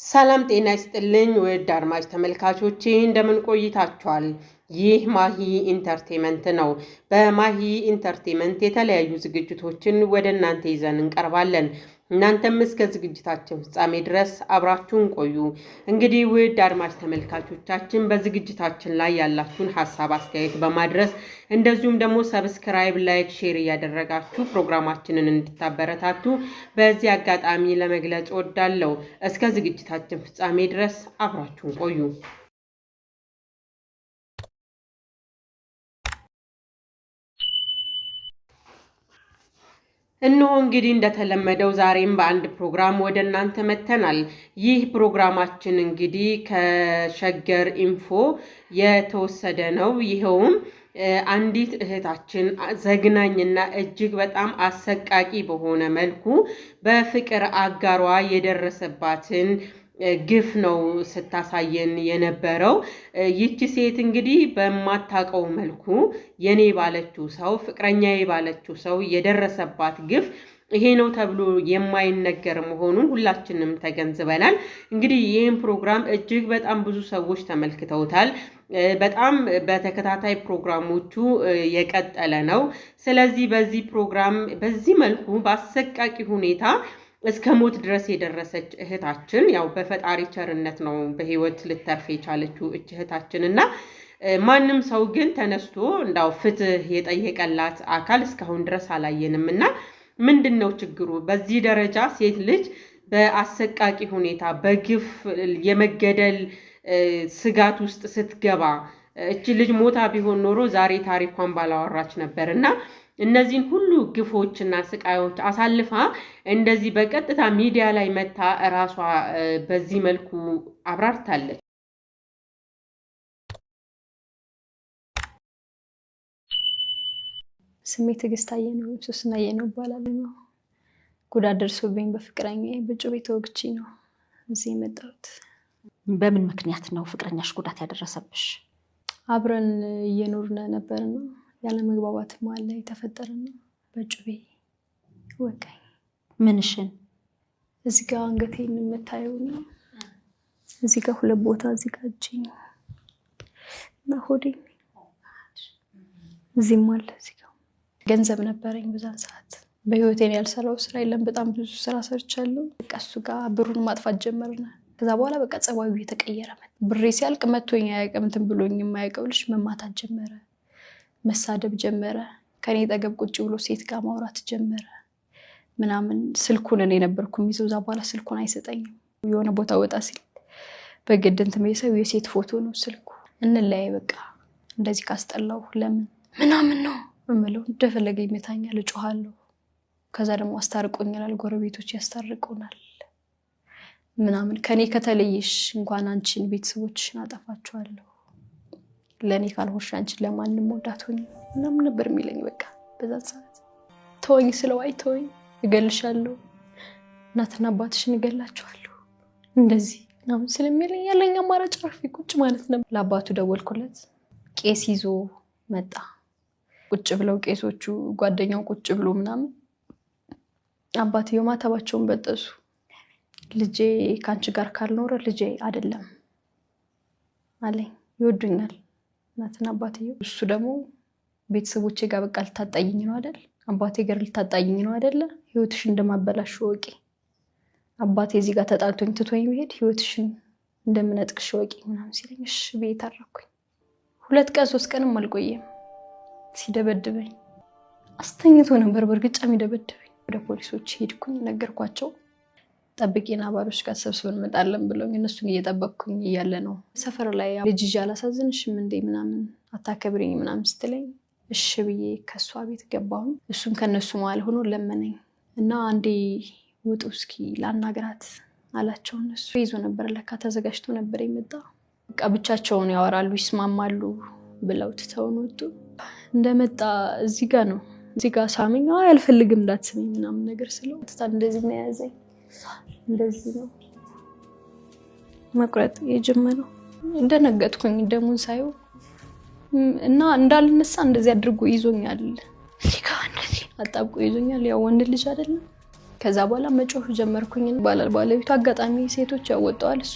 ሰላም ጤና ይስጥልኝ ውድ አድማጭ ተመልካቾቼ እንደምን ቆይታችኋል? ይህ ማሂ ኢንተርቴይንመንት ነው። በማሂ ኢንተርቴይንመንት የተለያዩ ዝግጅቶችን ወደ እናንተ ይዘን እንቀርባለን። እናንተም እስከ ዝግጅታችን ፍጻሜ ድረስ አብራችሁን ቆዩ። እንግዲህ ውድ አድማጭ ተመልካቾቻችን በዝግጅታችን ላይ ያላችሁን ሐሳብ አስተያየት በማድረስ እንደዚሁም ደግሞ ሰብስክራይብ፣ ላይክ፣ ሼር እያደረጋችሁ ፕሮግራማችንን እንድታበረታቱ በዚህ አጋጣሚ ለመግለጽ እወዳለሁ። እስከ ዝግጅታችን ፍጻሜ ድረስ አብራችሁን ቆዩ። እነሆ እንግዲህ እንደተለመደው ዛሬም በአንድ ፕሮግራም ወደ እናንተ መተናል። ይህ ፕሮግራማችን እንግዲህ ከሸገር ኢንፎ የተወሰደ ነው። ይኸውም አንዲት እህታችን ዘግናኝና እጅግ በጣም አሰቃቂ በሆነ መልኩ በፍቅር አጋሯ የደረሰባትን ግፍ ነው ስታሳየን የነበረው። ይቺ ሴት እንግዲህ በማታውቀው መልኩ የኔ ባለችው ሰው ፍቅረኛዬ ባለችው ሰው የደረሰባት ግፍ ይሄ ነው ተብሎ የማይነገር መሆኑን ሁላችንም ተገንዝበናል። እንግዲህ ይህን ፕሮግራም እጅግ በጣም ብዙ ሰዎች ተመልክተውታል። በጣም በተከታታይ ፕሮግራሞቹ የቀጠለ ነው። ስለዚህ በዚህ ፕሮግራም በዚህ መልኩ በአሰቃቂ ሁኔታ እስከ ሞት ድረስ የደረሰች እህታችን ያው በፈጣሪ ቸርነት ነው በህይወት ልተርፍ የቻለችው እህታችን እና ማንም ሰው ግን ተነስቶ እንዳው ፍትህ የጠየቀላት አካል እስካሁን ድረስ አላየንም። እና ምንድነው ችግሩ? በዚህ ደረጃ ሴት ልጅ በአሰቃቂ ሁኔታ በግፍ የመገደል ስጋት ውስጥ ስትገባ እቺ ልጅ ሞታ ቢሆን ኖሮ ዛሬ ታሪኳን ባላወራች ነበር። እና እነዚህን ሁሉ ግፎችና ስቃዮች አሳልፋ እንደዚህ በቀጥታ ሚዲያ ላይ መታ እራሷ በዚህ መልኩ አብራርታለች። ስሜ ትዕግስት አየነው ሶስና አየነው እባላለሁ። ጉዳት ደርሶብኝ በፍቅረኛዬ በጩቤ ተወግቼ ነው እዚህ የመጣሁት። በምን ምክንያት ነው ፍቅረኛሽ ጉዳት ያደረሰብሽ? አብረን እየኖርን ነበርና ያለ መግባባት መሀል ላይ ተፈጠረና በጩቤ ወጋኝ። ምንሽን? እዚህ ጋር አንገቴን የምታየውና እዚህ ጋር ሁለት ቦታ እዚህ ጋር እጄን እና ሆዴን እዚህም አለ እዚህ ጋር። ገንዘብ ነበረኝ በዛን ሰዓት። በህይወቴን ያልሰራው ስራ የለም። በጣም ብዙ ስራ ሰርቻለሁ። በቃ እሱ ጋር ብሩን ማጥፋት ጀመርና ከዛ በኋላ በቃ ጸባዩ እየተቀየረ መጣ። ብሬ ሲያልቅ መቶኝ አያውቅም። እንትን ብሎኝ የማያውቀው ልጅ መማታት ጀመረ፣ መሳደብ ጀመረ። ከኔ ጠገብ ቁጭ ብሎ ሴት ጋር ማውራት ጀመረ ምናምን። ስልኩን እኔ ነበርኩ የሚይዘው። እዛ በኋላ ስልኩን አይሰጠኝም። የሆነ ቦታ ወጣ ሲል በግድ እንትን በየሰው የሴት ፎቶ ነው ስልኩ። እንለያይ በቃ እንደዚህ ካስጠላው ለምን ምናምን ነው እምለው። እንደፈለገ ይመታኛል፣ እጮሃለሁ። ከዛ ደግሞ አስታርቆኛል፣ ጎረቤቶች ያስታርቁናል ምናምን። ከኔ ከተለየሽ እንኳን አንቺን ቤተሰቦችሽን አጠፋቸዋለሁ፣ ለኔ ካልሆንሽ አንቺን ለማንም ወዳት ሆኝ ምናምን ነበር የሚለኝ። በቃ በዛ ሰዓት ተወኝ ስለው አይ ተወኝ እገልሻለሁ፣ እናትና አባትሽን እገላቸዋለሁ እንደዚህ ምናምን ስለሚለኝ ያለኝ አማራጭ አርፌ ቁጭ ማለት ነው። ለአባቱ ደወልኩለት። ቄስ ይዞ መጣ። ቁጭ ብለው ቄሶቹ ጓደኛው ቁጭ ብሎ ምናምን አባትየው ማተባቸውን በጠሱ። ልጄ ካንቺ ጋር ካልኖረ ልጄ አይደለም አለኝ። ይወዱኛል እናትና አባትየው። እሱ ደግሞ ቤተሰቦቼ ጋር በቃ ልታጣይኝ ነው አይደል? አባቴ ጋር ልታጣይኝ ነው አይደለ? ህይወትሽ እንደማበላሽ ወቂ። አባቴ እዚህ ጋር ተጣልቶኝ ትቶኝ ቢሄድ ህይወትሽን እንደምነጥቅሽ ወቂ ምናምን ሲለኝ እሺ ብዬ ታረኩኝ። 2 ቀን 3 ቀንም አልቆየም ሲደበድበኝ። አስተኝቶ ነበር በርግጫ የሚደበድበኝ። ወደ ፖሊሶች ሄድኩኝ፣ ነገርኳቸው። ጠብቂና ባሎች ጋር ተሰብስበን እንመጣለን ብለው እነሱን እየጠበቅኩኝ እያለ ነው ሰፈር ላይ ልጅ ይዤ አላሳዝንሽም እንዴ ምናምን አታከብሪኝ ምናምን ስትለኝ እሺ ብዬ ከሷ ቤት ገባሁኝ። እሱም ከነሱ መሀል ሆኖ ለመነኝ እና አንዴ ውጡ እስኪ ላናግራት አላቸው። እነሱ ይዞ ነበር ለካ ተዘጋጅቶ ነበር የመጣ። በቃ ብቻቸውን ያወራሉ ይስማማሉ ብለው ትተውን ወጡ። እንደመጣ እዚህ ጋር ነው እዚህ ጋር ሳመኝ። አይ አልፈልግም እንዳትስመኝ ምናምን ነገር ስለው ተጣል እንደዚህ ነው ያዘኝ። እንደዚህ ነው መቁረጥ የጀመረው። እንደነገጥኩኝ ደሙን ሳየው እና እንዳልነሳ እንደዚህ አድርጎ ይዞኛል። እዚህ ጋር እንደዚህ አጣብቆ ይዞኛል። ያው ወንድ ልጅ አይደለም ከዛ በኋላ መጮህ ጀመርኩኝ። ባለቤቱ አጋጣሚ ሴቶች ያወጣዋል። እሱ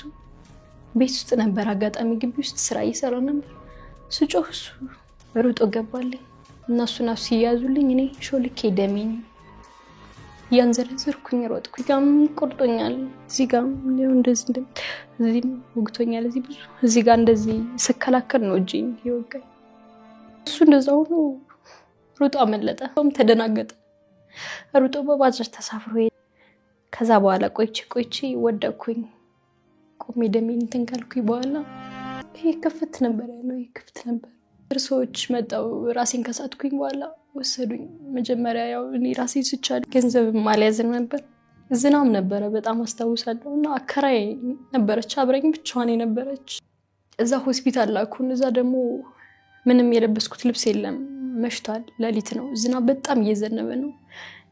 ቤት ውስጥ ነበር፣ አጋጣሚ ግቢ ውስጥ ስራ እየሰራ ነበር። ስጮህ እሱ ሩጦ ገባልኝ እና እሱን ሲያዙልኝ እኔ ሾልኬ ደሜን ያንዘረዘርኩኝ ሮጥኩኝ። ጋም ቆርጦኛል፣ እዚህ ጋር እንደዚህ እዚህ ወግቶኛል፣ እዚህ ብዙ እዚህ ጋር እንደዚህ ስከላከል ነው እጄን ይወጋኝ። እሱ እንደዛው ነው ሩጦ አመለጠ። ተደናገጠ። ሩጦ በባጃጅ ተሳፍሮ ከዛ በኋላ ቆይቼ ወደኩኝ። ቆሜ ደሜን እንትን ካልኩኝ በኋላ ይሄ ክፍት ነበር ያለው፣ ይሄ ክፍት ነበር። ሰዎች መጣው ራሴን ከሳትኩኝ በኋላ ወሰዱኝ። መጀመሪያ ያው እኔ ራሴን ስቻለሁ፣ ገንዘብ ማልያዝን ነበር። ዝናብ ነበረ በጣም አስታውሳለሁ። እና አከራይ ነበረች አብረኝ፣ ብቻዋን ነበረች። እዛ ሆስፒታል ላኩን። እዛ ደግሞ ምንም የለበስኩት ልብስ የለም፣ መሽቷል፣ ሌሊት ነው፣ ዝናብ በጣም እየዘነበ ነው።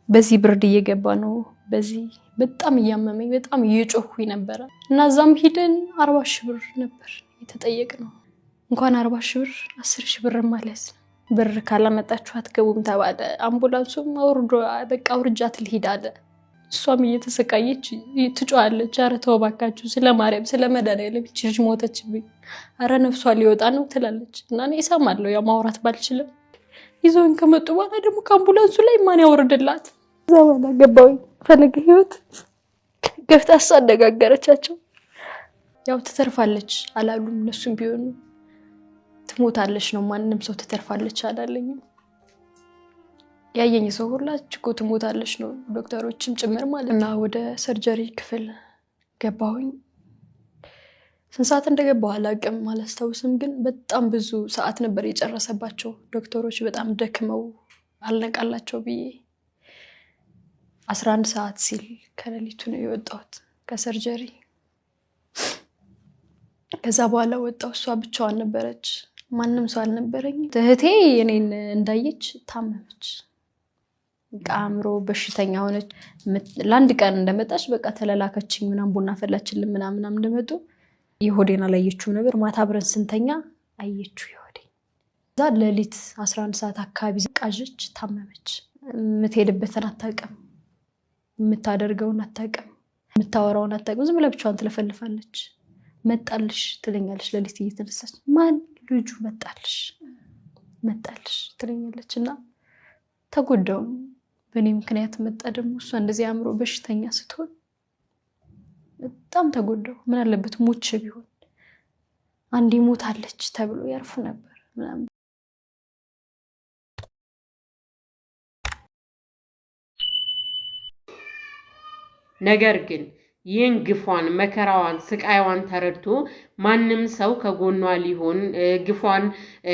በዚህ ብርድ እየገባ ነው፣ በዚህ በጣም እያመመኝ በጣም እየጮህኩኝ ነበረ። እና እዛም ሄደን 40 ሺህ ብር ነበር የተጠየቅነው። እንኳን 40 ሺህ ብር 10 ሺህ ብር ማለት ነው። ብር ካላመጣችሁ አትገቡም ተባለ። አምቡላንሱም አውርዶ በቃ አውርጃት ልሂድ አለ። እሷም እየተሰቃየች ትጮሃለች። ኧረ ተው እባካችሁ ስለማርያም ስለመድኃኒዓለም ይህች ልጅ ሞተችብኝ፣ ኧረ ነፍሷ ሊወጣ ነው ትላለች። እና እኔ እሰማለሁ፣ ያው ማውራት ባልችልም። ይዘውን ከመጡ በኋላ ደግሞ ከአምቡላንሱ ላይ ማን ያወርድላት? እዛ በኋላ ገባሁኝ ፈለገ ህይወት ገብታ አነጋገረቻቸው። ያው ትተርፋለች አላሉም እነሱም ቢሆኑ ትሞታለች ነው፣ ማንንም ሰው ትተርፋለች አላለኝም። ያየኝ ሰው ሁላ እኮ ትሞታለች ነው፣ ዶክተሮችም ጭምር ማለት እና ወደ ሰርጀሪ ክፍል ገባሁኝ። ስንት ሰዓት እንደገባሁ አላውቅም፣ አላስታውስም። ግን በጣም ብዙ ሰዓት ነበር የጨረሰባቸው ዶክተሮች፣ በጣም ደክመው አልነቃላቸው ብዬ 11 ሰዓት ሲል ከሌሊቱ ነው የወጣሁት ከሰርጀሪ። ከዛ በኋላ ወጣሁ። እሷ ብቻዋን ነበረች፣ ማንም ሰው አልነበረኝ። እህቴ እኔን እንዳየች ታመመች፣ አእምሮ በሽተኛ ሆነች። ለአንድ ቀን እንደመጣች በቃ ተለላከችኝ ምናምን፣ ቡና ፈላችልን ምናምን እንደመጡ የሆዴን አላየችው ነበር። ማታ አብረን ስንተኛ አየችው የሆዴን። እዛ ሌሊት 11 ሰዓት አካባቢ ቃዠች፣ ታመመች። የምትሄድበትን አታውቅም፣ የምታደርገውን አታውቅም፣ የምታወራውን አታውቅም። ዝም ብላ ብቻዋን ትለፈልፋለች። መጣልሽ ትለኛለች ሌሊት እየተነሳች። ማን ልጁ መጣልሽ ትለኛለች። እና ተጎዳው በእኔ ምክንያት መጣ። ደግሞ እሷ እንደዚህ አእምሮ በሽተኛ ስትሆን በጣም ተጎዳው። ምን አለበት ሞች ቢሆን አንዴ ሞታለች ተብሎ ያርፉ ነበር ምናምን። ነገር ግን ይህን ግፏን፣ መከራዋን፣ ስቃይዋን ተረድቶ ማንም ሰው ከጎኗ ሊሆን ግፏን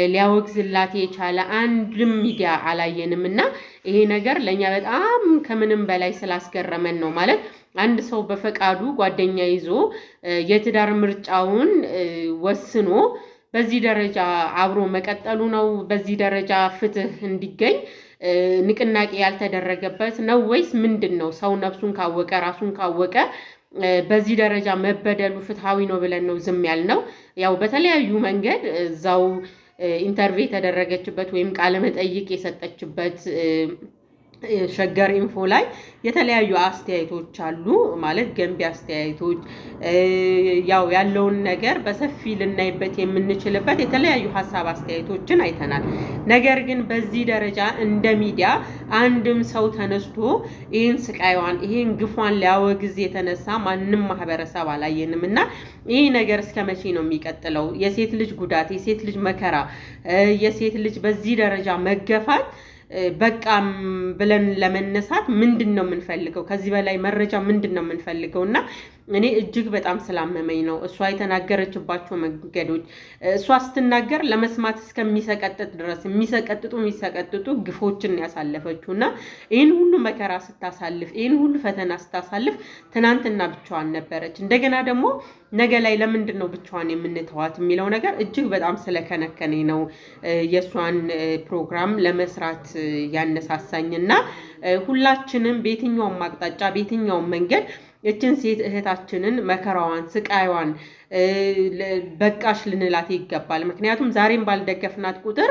ሊያወግዝላት የቻለ አንድም ሚዲያ አላየንም እና ይሄ ነገር ለእኛ በጣም ከምንም በላይ ስላስገረመን ነው። ማለት አንድ ሰው በፈቃዱ ጓደኛ ይዞ የትዳር ምርጫውን ወስኖ በዚህ ደረጃ አብሮ መቀጠሉ ነው። በዚህ ደረጃ ፍትህ እንዲገኝ ንቅናቄ ያልተደረገበት ነው ወይስ ምንድን ነው? ሰው ነፍሱን ካወቀ ራሱን ካወቀ በዚህ ደረጃ መበደሉ ፍትሃዊ ነው ብለን ነው ዝም ያልነው። ያው በተለያዩ መንገድ እዛው ኢንተርቪው የተደረገችበት ወይም ቃለ መጠይቅ የሰጠችበት ሸገር ኢንፎ ላይ የተለያዩ አስተያየቶች አሉ። ማለት ገንቢ አስተያየቶች፣ ያው ያለውን ነገር በሰፊ ልናይበት የምንችልበት የተለያዩ ሀሳብ አስተያየቶችን አይተናል። ነገር ግን በዚህ ደረጃ እንደ ሚዲያ አንድም ሰው ተነስቶ ይህን ስቃይዋን ይህን ግፏን ሊያወግዝ የተነሳ ማንም ማህበረሰብ አላየንም እና ይህ ነገር እስከ መቼ ነው የሚቀጥለው? የሴት ልጅ ጉዳት፣ የሴት ልጅ መከራ፣ የሴት ልጅ በዚህ ደረጃ መገፋት በቃም ብለን ለመነሳት ምንድን ነው የምንፈልገው? ከዚህ በላይ መረጃ ምንድን ነው የምንፈልገው? እና እኔ እጅግ በጣም ስላመመኝ ነው እሷ የተናገረችባቸው መንገዶች። እሷ ስትናገር ለመስማት እስከሚሰቀጥጥ ድረስ የሚሰቀጥጡ ግፎችን ያሳለፈችው እና ይህን ሁሉ መከራ ስታሳልፍ፣ ይህን ሁሉ ፈተና ስታሳልፍ ትናንትና ብቻዋን ነበረች። እንደገና ደግሞ ነገ ላይ ለምንድን ነው ብቻዋን የምንተዋት የሚለው ነገር እጅግ በጣም ስለከነከነኝ ነው የእሷን ፕሮግራም ለመስራት ያነሳሳኝና ሁላችንም በየትኛውም አቅጣጫ በየትኛውም መንገድ እችን ሴት እህታችንን መከራዋን፣ ስቃይዋን በቃሽ ልንላት ይገባል። ምክንያቱም ዛሬም ባልደገፍናት ቁጥር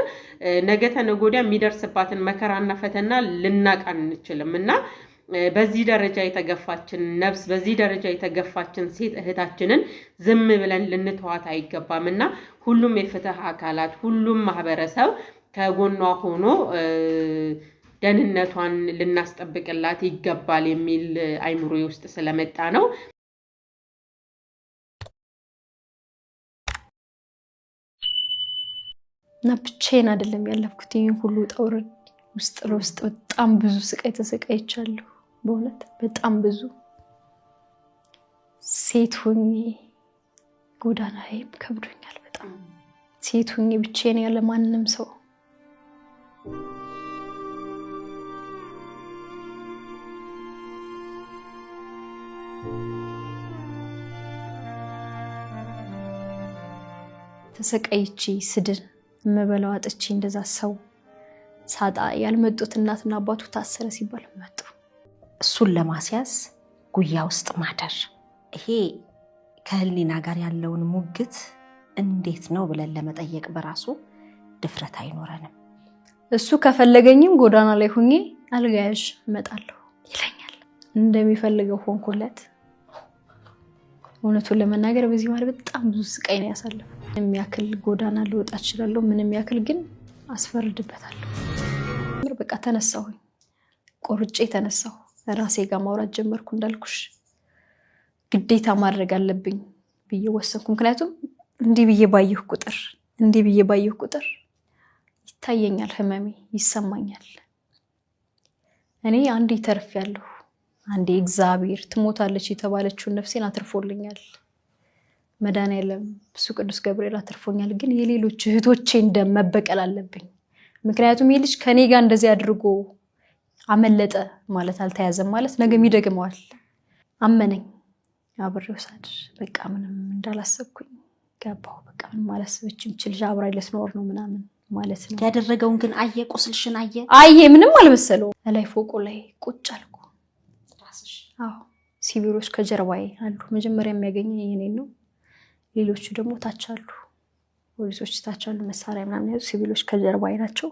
ነገ ተነገ ወዲያ የሚደርስባትን መከራና ፈተና ልናቅ አንችልም እና በዚህ ደረጃ የተገፋችን ነፍስ በዚህ ደረጃ የተገፋችን ሴት እህታችንን ዝም ብለን ልንተዋት አይገባምና ሁሉም የፍትህ አካላት ሁሉም ማህበረሰብ ከጎኗ ሆኖ ደህንነቷን ልናስጠብቅላት ይገባል የሚል አይምሮ ውስጥ ስለመጣ ነው። እና ብቻዬን አይደለም ያለፍኩት ይሄን ሁሉ ጠውረድ ውስጥ ለውስጥ በጣም ብዙ ስቃይ ተሰቃይቻለሁ። በእውነት በጣም ብዙ ሴት ሆኜ ጎዳና ላይም ከብዶኛል በጣም ሴት ሆኜ ብቻዬን ያለ ማንንም ሰው ተሰቃይቼ ስድን መበላው አጥቼ እንደዛ ሰው ሳጣ ያልመጡት እናትና አባቱ ታሰረ ሲባል መጡ። እሱን ለማስያዝ ጉያ ውስጥ ማደር ይሄ ከህሊና ጋር ያለውን ሙግት እንዴት ነው ብለን ለመጠየቅ በራሱ ድፍረት አይኖረንም። እሱ ከፈለገኝም ጎዳና ላይ ሆኜ አልጋያዥ እመጣለሁ ይለኛል። እንደሚፈልገው ሆንኩለት። እውነቱን ለመናገር በዚህ ማለት በጣም ብዙ ስቃይ ነው ያሳለፈው። ምንም ያክል ጎዳና ልወጣ እችላለሁ፣ ምንም ያክል ግን አስፈርድበታለሁ። በቃ ተነሳሁኝ፣ ቆርጬ ተነሳሁ። ራሴ ጋር ማውራት ጀመርኩ። እንዳልኩሽ ግዴታ ማድረግ አለብኝ ብዬ ወሰንኩ። ምክንያቱም እንዲህ ብዬ ባየሁ ቁጥር ይታየኛል፣ ህመሜ ይሰማኛል። እኔ አንዴ ተርፌያለሁ፣ አንዴ እግዚአብሔር ትሞታለች የተባለችውን ነፍሴን አትርፎልኛል። መድኃኒዓለም እሱ ቅዱስ ገብርኤል አትርፎኛል። ግን የሌሎች እህቶቼን ደም መበቀል አለብኝ። ምክንያቱም ይህ ልጅ ከኔ ጋር እንደዚህ አድርጎ አመለጠ ማለት አልተያዘም ማለት ነገም ይደግመዋል። አመነኝ። አብሬው ሳድር በቃ ምንም እንዳላሰብኩኝ ገባሁ። በቃ ምንም አላሰበችም ልጅ አብራኝ ልትኖር ነው ምናምን ማለት ነው። ያደረገውን ግን አየ፣ ቁስልሽን አየ። ምንም አልመሰለውም። ላይ ፎቁ ላይ ቁጭ አልኩ። አዎ ሲቪሎች ከጀርባዬ አሉ። መጀመሪያ የሚያገኘኝ የኔን ነው። ሌሎቹ ደግሞ ታች አሉ፣ ፖሊሶች ታች አሉ፣ መሳሪያ ምናምን ያዙ። ሲቪሎች ከጀርባዬ ናቸው።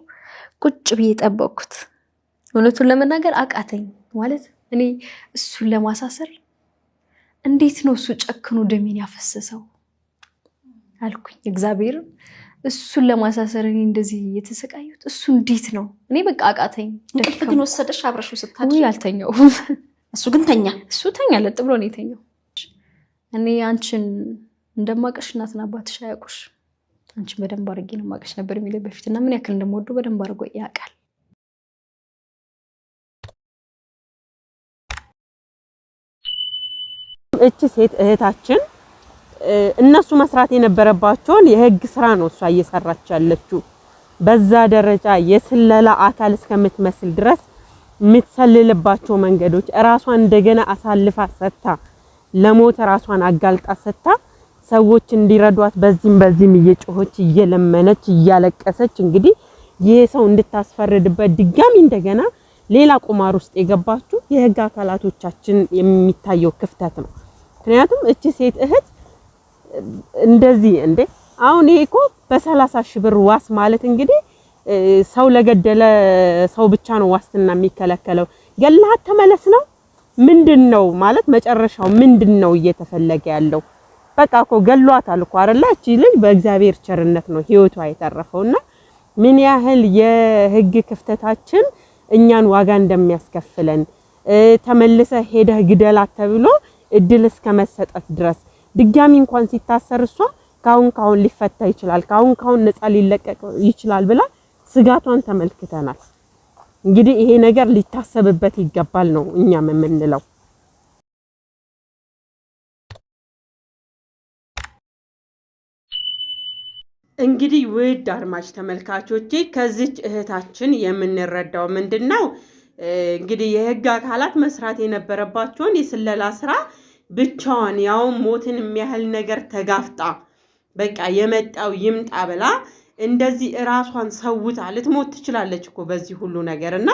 ቁጭ ብዬ ጠበቅኩት። እውነቱን ለመናገር አቃተኝ። ማለት እኔ እሱን ለማሳሰር እንዴት ነው እሱ ጨክኖ ደሜን ያፈሰሰው አልኩኝ። እግዚአብሔር እሱን ለማሳሰር እኔ እንደዚህ የተሰቃየሁት እሱ እንዴት ነው? እኔ በቃ አቃተኝ። እንቅልፍ ግን ወሰደሽ አብረሽው ስታድሪ? አልተኛውም። እሱ ግን ተኛ። እሱ ተኛ፣ ለጥ ብሎ ነው የተኛው። እኔ አንቺን እንደማቀሽ እናትና አባትሽ አያውቁሽ፣ አንቺን በደንብ አድርጌ ነው ማቀሽ ነበር የሚለው በፊት እና ምን ያክል እንደምወደው በደንብ አድርጎ ያውቃል። እቺ ሴት እህታችን እነሱ መስራት የነበረባቸውን የህግ ስራ ነው እሷ እየሰራች ያለችው። በዛ ደረጃ የስለላ አካል እስከምትመስል ድረስ የምትሰልልባቸው መንገዶች ራሷን እንደገና አሳልፋ ሰጥታ ለሞት ራሷን አጋልጣ ሰጥታ ሰዎች እንዲረዷት በዚህም እየጮኸች እየለመነች እያለቀሰች እንግዲህ ይሄ ሰው እንድታስፈርድበት ድጋሚ እንደገና ሌላ ቁማር ውስጥ የገባችው የህግ አካላቶቻችን የሚታየው ክፍተት ነው። ምክንያቱም እቺ ሴት እህት እንደዚህ አሁን ይሄ እኮ በ30 ሺህ ብር ዋስ ማለት እንግዲህ ሰው ለገደለ ሰው ብቻ ነው ዋስትና የሚከለከለው። ገላሃት ተመለስ ነው ምንድነው ማለት መጨረሻው ምንድነው እየተፈለገ ያለው? በቃ እኮ ገሏታል እኮ አይደል? እቺ ልጅ በእግዚአብሔር ቸርነት ነው ህይወቷ የተረፈውና ምን ያህል የህግ ክፍተታችን እኛን ዋጋ እንደሚያስከፍለን ተመልሰ ሄደህ ግደላት ተብሎ እድል እስከ መሰጠት ድረስ ድጋሚ እንኳን ሲታሰር እሷ ካሁን ሊፈታ ይችላል ካሁን ነፃ ሊለቀቅ ይችላል ብላ ስጋቷን ተመልክተናል። እንግዲህ ይሄ ነገር ሊታሰብበት ይገባል ነው እኛም የምንለው። እንግዲህ ውድ አድማጭ ተመልካቾቼ ከዚች እህታችን የምንረዳው ምንድነው? እንግዲህ የህግ አካላት መስራት የነበረባቸውን የስለላ ስራ ብቻዋን ያው ሞትን የሚያህል ነገር ተጋፍጣ በቃ የመጣው ይምጣ ብላ እንደዚህ ራሷን ሰውታ ልትሞት ትችላለች እኮ በዚህ ሁሉ ነገርና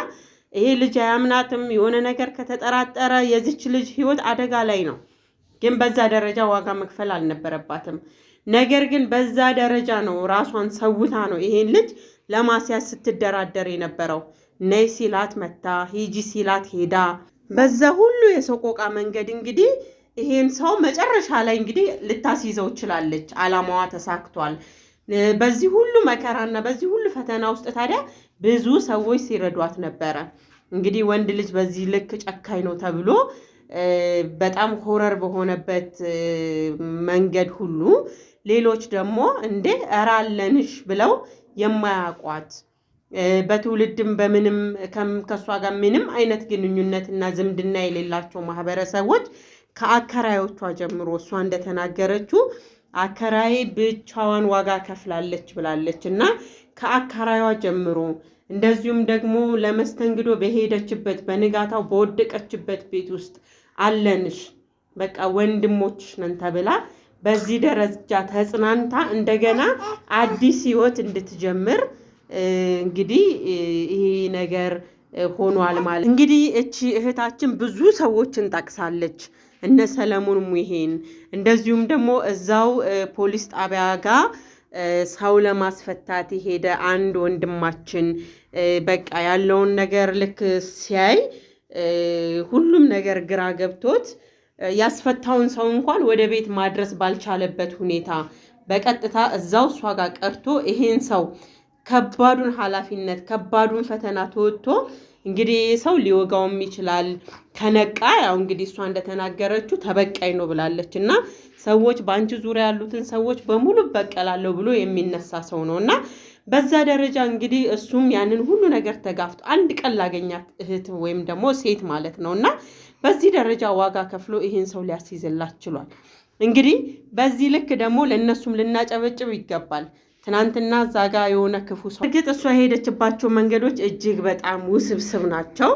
ይሄ ልጅ አያምናትም። የሆነ ነገር ከተጠራጠረ የዚች ልጅ ህይወት አደጋ ላይ ነው። ግን በዛ ደረጃ ዋጋ መክፈል አልነበረባትም። ነገር ግን በዛ ደረጃ ነው ራሷን ሰውታ ነው ይሄን ልጅ ለማስያዝ ስትደራደር የነበረው። ነይ ሲላት መታ፣ ሂጂ ሲላት ሄዳ፣ በዛ ሁሉ የሰቆቃ መንገድ እንግዲህ ይሄን ሰው መጨረሻ ላይ እንግዲህ ልታስይዘው ይችላለች። አላማዋ ተሳክቷል። በዚህ ሁሉ መከራና በዚህ ሁሉ ፈተና ውስጥ ታዲያ ብዙ ሰዎች ሲረዷት ነበረ። እንግዲህ ወንድ ልጅ በዚህ ልክ ጨካኝ ነው ተብሎ በጣም ሆረር በሆነበት መንገድ ሁሉ ሌሎች ደግሞ እንደ እራለንሽ ብለው የማያውቋት በትውልድም በምንም ከሷ ጋር ምንም አይነት ግንኙነትና ዝምድና የሌላቸው ማህበረሰቦች ከአከራዮቿ ጀምሮ እሷ እንደተናገረችው አከራይ ብቻዋን ዋጋ ከፍላለች ብላለች እና ከአከራይዋ ጀምሮ እንደዚሁም ደግሞ ለመስተንግዶ በሄደችበት በንጋታው በወደቀችበት ቤት ውስጥ አለንሽ በቃ ወንድሞችሽ ነን ተብላ በዚህ ደረጃ ተጽናንታ እንደገና አዲስ ህይወት እንድትጀምር እንግዲህ ይሄ ነገር ሆኗል ማለት እንግዲህ እቺ እህታችን ብዙ ሰዎችን ጠቅሳለች። እነ ሰለሞን ሙሄን እንደዚሁም ደግሞ እዛው ፖሊስ ጣቢያ ጋር ሰው ለማስፈታት የሄደ አንድ ወንድማችን በቃ ያለውን ነገር ልክ ሲያይ ሁሉም ነገር ግራ ገብቶት ያስፈታውን ሰው እንኳን ወደ ቤት ማድረስ ባልቻለበት ሁኔታ በቀጥታ እዛው እሷ ጋር ቀርቶ ይሄን ሰው ከባዱን ኃላፊነት ከባዱን ፈተና ተወጥቶ እንግዲህ ሰው ሊወጋውም ይችላል ከነቃ ያው እንግዲህ እሷ እንደተናገረችው ተበቃይ ነው ብላለች እና ሰዎች በአንቺ ዙሪያ ያሉትን ሰዎች በሙሉ በቀላለሁ ብሎ የሚነሳ ሰው ነውና በዛ ደረጃ እንግዲህ እሱም ያንን ሁሉ ነገር ተጋፍቶ አንድ ቀን ላገኛት እህት ወይም ደግሞ ሴት ማለት ነውና በዚህ ደረጃ ዋጋ ከፍሎ ይሄን ሰው ሊያስይዝላት ችሏል። እንግዲህ በዚህ ልክ ደግሞ ለነሱም ልናጨበጭብ ይገባል። ትናንትና ዛጋ የሆነ ክፉ ሰው እርግጥ እሷ ሄደችባቸው መንገዶች እጅግ በጣም ውስብስብ ናቸው።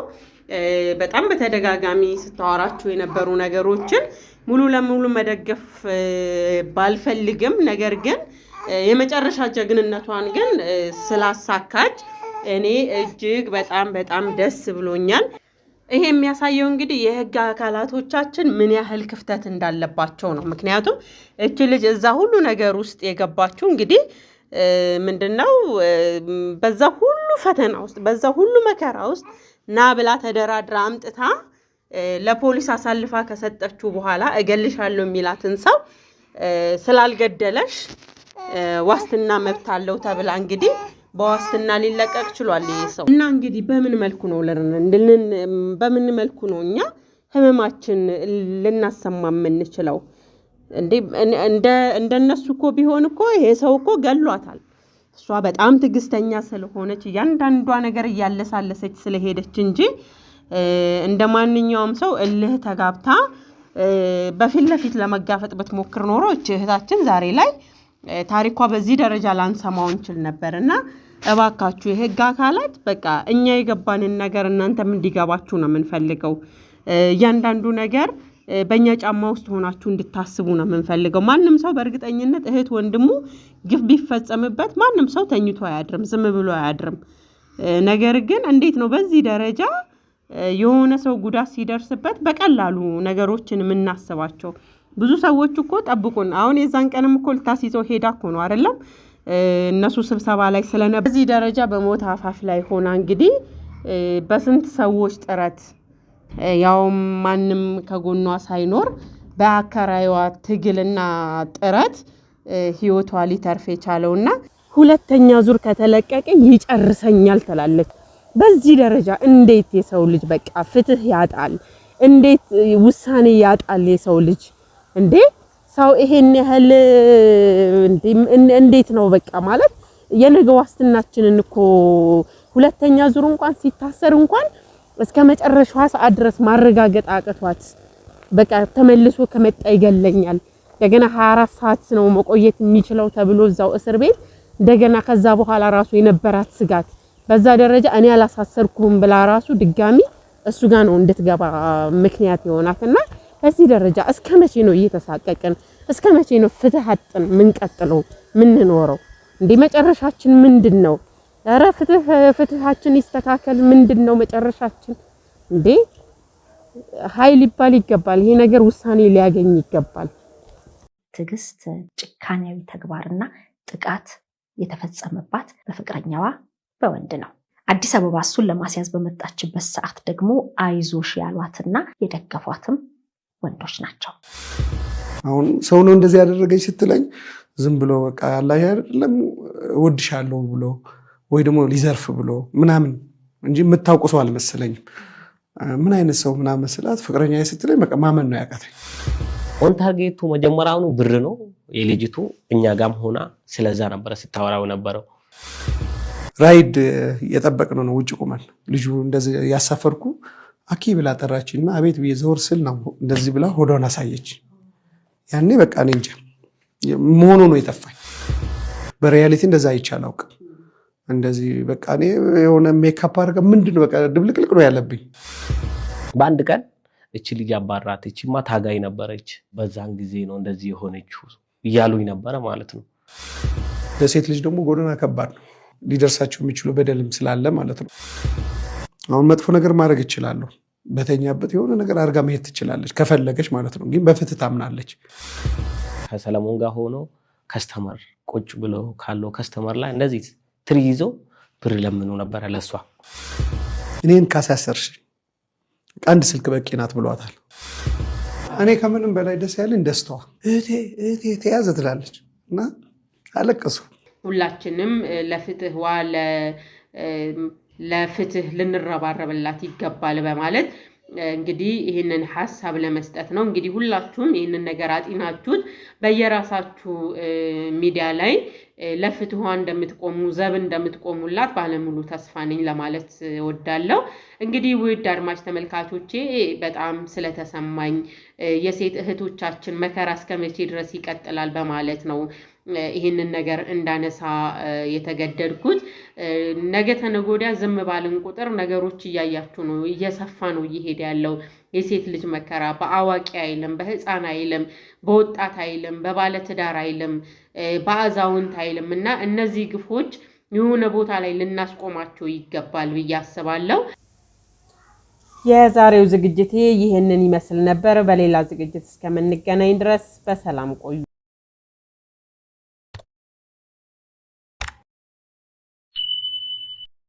በጣም በተደጋጋሚ ስታወራቸው የነበሩ ነገሮችን ሙሉ ለሙሉ መደገፍ ባልፈልግም ነገር ግን የመጨረሻ ጀግንነቷን ግን ስላሳካች እኔ እጅግ በጣም ደስ ብሎኛል። ይሄ የሚያሳየው እንግዲህ የህግ አካላቶቻችን ምን ያህል ክፍተት እንዳለባቸው ነው። ምክንያቱም እቺ ልጅ እዛ ሁሉ ነገር ውስጥ የገባችው እንግዲህ ምንድነው በዛ ሁሉ ፈተና ውስጥ በዛ ሁሉ መከራ ውስጥ ና ብላ ተደራድራ አምጥታ ለፖሊስ አሳልፋ ከሰጠችው በኋላ እገልሻለሁ የሚላትን ሰው ስላልገደለሽ ዋስትና መብት አለው ተብላ እንግዲህ በዋስትና ሊለቀቅ ችሏል ይሄ ሰው እና እንግዲህ በምን መልኩ ነው እኛ ህመማችን ልናሰማ የምንችለው? እንደነሱ እኮ ቢሆን እኮ ይሄ ሰው እኮ ገሏታል። እሷ በጣም ትዕግስተኛ ስለሆነች እያንዳንዷ ነገር እያለሳለሰች ስለሄደች እንጂ እንደማንኛውም ሰው እልህ ተጋብታ በፊት ለፊት ለመጋፈጥ ብትሞክር ኖሮ እህታችን ዛሬ ላይ ታሪኳ በዚህ ደረጃ ላንሰማው እንችል ነበርና እባካችሁ የህግ አካላት በቃ እኛ የገባንን ነገር እናንተም እንዲገባችሁ ነው የምንፈልገው። እያንዳንዱ ነገር በእኛ ጫማ ውስጥ ሆናችሁ እንድታስቡ ነው የምንፈልገው። ማንም ሰው በእርግጠኝነት እህት ወንድሙ ግፍ ቢፈጸምበት ማንም ሰው ተኝቶ አያድርም፣ ዝም ብሎ አያድርም። ነገር ግን እንዴት ነው በዚህ ደረጃ የሆነ ሰው ጉዳት ሲደርስበት በቀላሉ ነገሮችን የምናስባቸው? ብዙ ሰዎች እኮ ጠብቁን። አሁን የዛን ቀንም እኮ ልታስይዘው ሄዳ እኮ ነው አይደለም እነሱ ስብሰባ ላይ ስለነበር በዚህ ደረጃ በሞት አፋፍ ላይ ሆና እንግዲህ በስንት ሰዎች ጥረት ያው ማንም ከጎኗ ሳይኖር በአከራይዋ ትግልና ጥረት ህይወቷ ሊተርፍ የቻለውና ሁለተኛ ዙር ከተለቀቀ ይጨርሰኛል ትላለች። በዚህ ደረጃ እንዴት የሰው ልጅ በቃ ፍትህ ያጣል? እንዴት ውሳኔ ያጣል የሰው ልጅ? እንዴ ሰው ይሄን ያህል እንዴት ነው በቃ ማለት የነገ ዋስትናችንን እኮ ሁለተኛ ዙር እንኳን ሲታሰር እንኳን እስከ መጨረሻዋ ሰዓት ድረስ ማረጋገጥ አቅቷት በቃ ተመልሶ ከመጣ ይገለኛል እንደገና 24 ሰዓት ነው መቆየት የሚችለው ተብሎ እዛው እስር ቤት እንደገና ከዛ በኋላ ራሱ የነበራት ስጋት በዛ ደረጃ እኔ አላሳሰርኩም ብላ ራሱ ድጋሚ እሱ ጋር ነው እንድትገባ ምክንያት ይሆናልና በዚህ ደረጃ እስከ መቼ ነው እየተሳቀቀን? እስከ መቼ ነው ፍትህ አጥተን ምን ቀጥለው ምን ኖረው? እንዴ መጨረሻችን ምንድነው? ኧረ ፍትሃችን ይስተካከል። ምንድነው መጨረሻችን? እንዴ ኃይል ይባል ይገባል። ይሄ ነገር ውሳኔ ሊያገኝ ይገባል። ትዕግስት ጭካኔያዊ ተግባርና ጥቃት የተፈጸመባት በፍቅረኛዋ በወንድ ነው። አዲስ አበባ እሱን ለማስያዝ በመጣችበት ሰዓት ደግሞ አይዞሽ ያሏትና የደገፏትም ወንዶች ናቸው። አሁን ሰው ነው እንደዚህ ያደረገኝ ስትለኝ ዝም ብሎ በቃ አላህ አይደለም ወድሻለሁ ብሎ ወይ ደግሞ ሊዘርፍ ብሎ ምናምን እንጂ የምታውቁ ሰው አልመሰለኝም። ምን አይነት ሰው ምናምን መስላት ፍቅረኛ ስትለኝ በቃ ማመን ነው ያቃተኝ። ኦን ታርጌቱ መጀመሪያውኑ ብር ነው የልጅቱ እኛ ጋም ሆና ስለዛ ነበር ስታወራው ነበረው። ራይድ የጠበቅነው ነው ውጭ ቁመን ልጁ እንደዚህ ያሳፈርኩ አኪ ብላ ጠራችና አቤት ብዬ ዘወር ስል ነው እንደዚህ ብላ ሆዷን አሳየች። ያኔ በቃ እኔ እንጃ መሆኑ ነው የጠፋኝ። በሪያሊቲ እንደዛ አይቻላው እንደዚህ በቃ እኔ የሆነ ሜካፕ አድርጋ ምንድነው በቃ ድብልቅልቅ ነው ያለብኝ። በአንድ ቀን እቺ ልጅ አባራት እቺማ ታጋይ ነበረች በዛን ጊዜ ነው እንደዚህ የሆነችው ይያሉኝ ነበር ማለት ነው። ለሴት ልጅ ደግሞ ጎዳና ከባድ ነው ሊደርሳቸው የሚችሉ በደልም ስላለ ማለት ነው። አሁን መጥፎ ነገር ማድረግ ይችላል በተኛበት የሆነ ነገር አድርጋ መሄድ ትችላለች ከፈለገች ማለት ነው። ግን በፍትህ ታምናለች። ከሰለሞን ጋር ሆኖ ከስተመር ቁጭ ብሎ ካለው ከስተመር ላይ እንደዚህ ትሪ ይዞ ብር ለምኑ ነበር ለሷ። እኔን ካሳሰርሽ አንድ ስልክ በቂ ናት ብሏታል። እኔ ከምንም በላይ ደስ ያለኝ ደስታዋ እህቴ ተያዘ ትላለች እና አለቀሱ። ሁላችንም ለፍትህ ልንረባረብላት ይገባል በማለት እንግዲህ ይህንን ሐሳብ ለመስጠት ነው። እንግዲህ ሁላችሁም ይህንን ነገር አጢናችሁት በየራሳችሁ ሚዲያ ላይ ለፍትህ እንደምትቆሙ ዘብ እንደምትቆሙላት ባለሙሉ ተስፋ ነኝ ለማለት እወዳለሁ። እንግዲህ ውድ አድማጭ ተመልካቾቼ በጣም ስለተሰማኝ የሴት እህቶቻችን መከራ እስከመቼ ድረስ ይቀጥላል በማለት ነው ይህንን ነገር እንዳነሳ የተገደድኩት። ነገ ተነገ ወዲያ ዝም ባልን ቁጥር ነገሮች እያያችሁ ነው እየሰፋ ነው እየሄደ ያለው የሴት ልጅ መከራ በአዋቂ አይልም በህፃን አይልም በወጣት አይልም በባለትዳር አይልም በአዛውንት አይልም እና እነዚህ ግፎች የሆነ ቦታ ላይ ልናስቆማቸው ይገባል ብዬ አስባለሁ። የዛሬው ዝግጅቴ ይህንን ይመስል ነበር። በሌላ ዝግጅት እስከምንገናኝ ድረስ በሰላም ቆዩ።